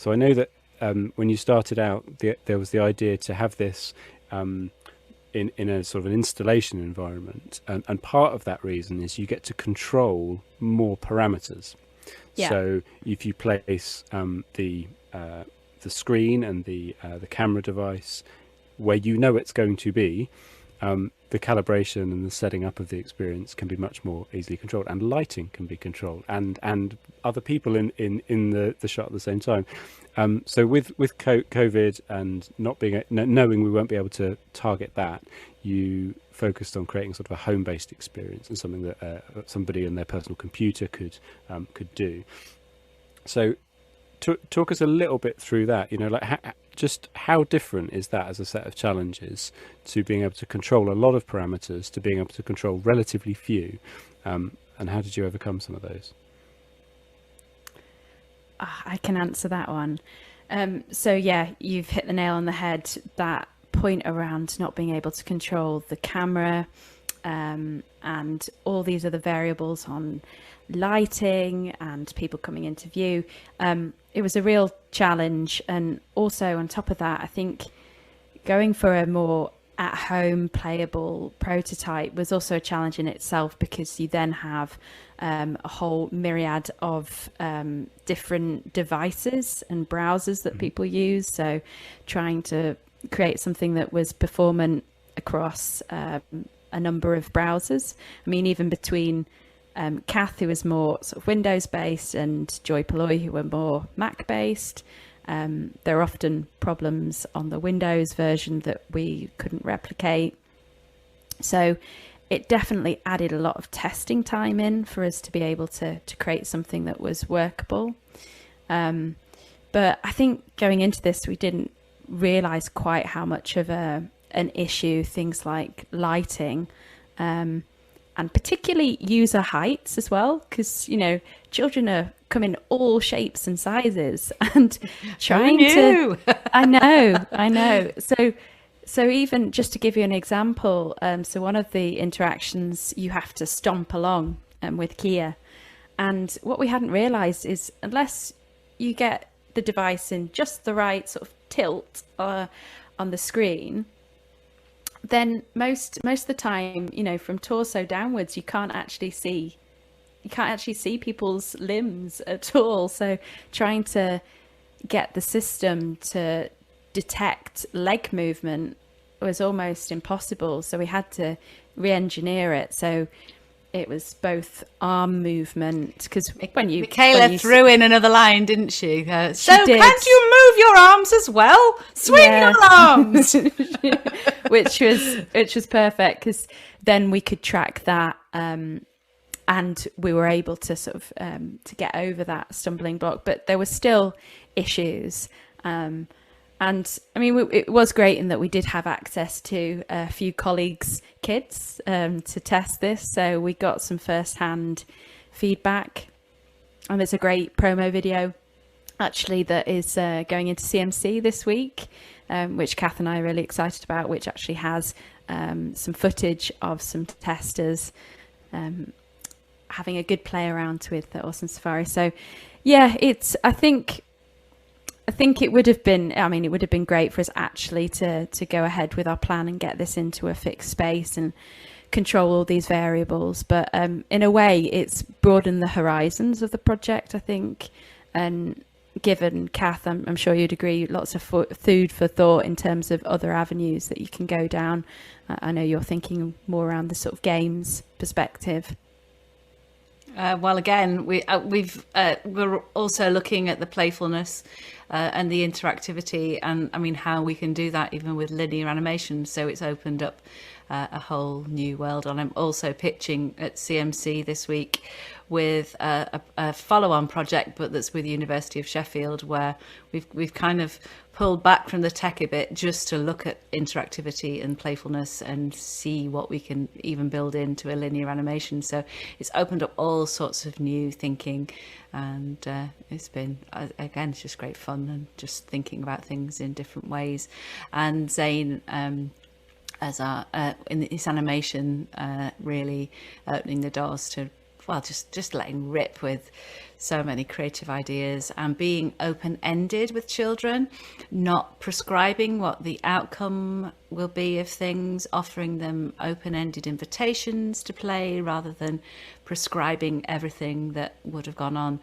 So I know that when you started out, there was the idea to have this in a sort of an installation environment, and part of that reason is you get to control more parameters. Yeah. So if you place the screen and the camera device where you know it's going to be, the calibration and the setting up of the experience can be much more easily controlled, and lighting can be controlled, and other people in the shot at the same time. So with COVID and not being knowing we won't be able to target that, you focused on creating sort of a home-based experience and something that somebody in their personal computer could do. So talk us a little bit through that. Like just how different is that as a set of challenges to being able to control a lot of parameters to being able to control relatively few, and how did you overcome some of those? I can answer that one. So yeah, you've hit the nail on the head. That point around not being able to control the camera, and all these other variables on lighting and people coming into view. It was a real challenge. And also on top of that, I think going for a more at-home playable prototype was also a challenge in itself, because you then have a whole myriad of different devices and browsers that people use. So trying to create something that was performant across a number of browsers. I mean, even between Kath, who was more sort of Windows based, and Joi Polloi, who were more Mac based. There are often problems on the Windows version that we couldn't replicate. So it definitely added a lot of testing time in for us to be able to create something that was workable. But I think going into this, we didn't realize quite how much of an issue things like lighting, and particularly user heights as well, because children are come in all shapes and sizes, and trying to I know. So even just to give you an example, so one of the interactions, you have to stomp along with Kia, and what we hadn't realized is unless you get the device in just the right sort of tilt on the screen, then most of the time, from torso downwards, you can't actually see people's limbs at all. So trying to get the system to detect leg movement was almost impossible. So we had to re-engineer it. So it was both arm movement, because Michaela threw in another line, didn't she? So did. Can't you move your arms as well? Swing your arms. which was perfect, because then we could track that, and we were able to sort of to get over that stumbling block. But there were still issues. And I mean, it was great in that we did have access to a few colleagues' kids to test this. So we got some first-hand feedback. And there's a great promo video, actually, that is going into CMC this week, which Kath and I are really excited about, which actually has some footage of some testers having a good play around with the Awesome Safari. So, yeah, I think it would have been great for us actually to go ahead with our plan and get this into a fixed space and control all these variables. But in a way, it's broadened the horizons of the project, I think. And given Kath, I'm sure you'd agree, lots of food for thought in terms of other avenues that you can go down. I know you're thinking more around the sort of games perspective. Well, again, we're also looking at the playfulness and the interactivity, and I mean how we can do that even with linear animation. So it's opened up a whole new world. And I'm also pitching at CMC this week with a follow-on project, but that's with the University of Sheffield, where we've kind of pulled back from the tech a bit just to look at interactivity and playfulness and see what we can even build into a linear animation. So it's opened up all sorts of new thinking, and it's been, again, it's just great fun and just thinking about things in different ways. And Zane, as our in this animation, really opening the doors to well, just letting rip with so many creative ideas and being open-ended with children, not prescribing what the outcome will be of things, offering them open-ended invitations to play rather than prescribing everything that would have gone on.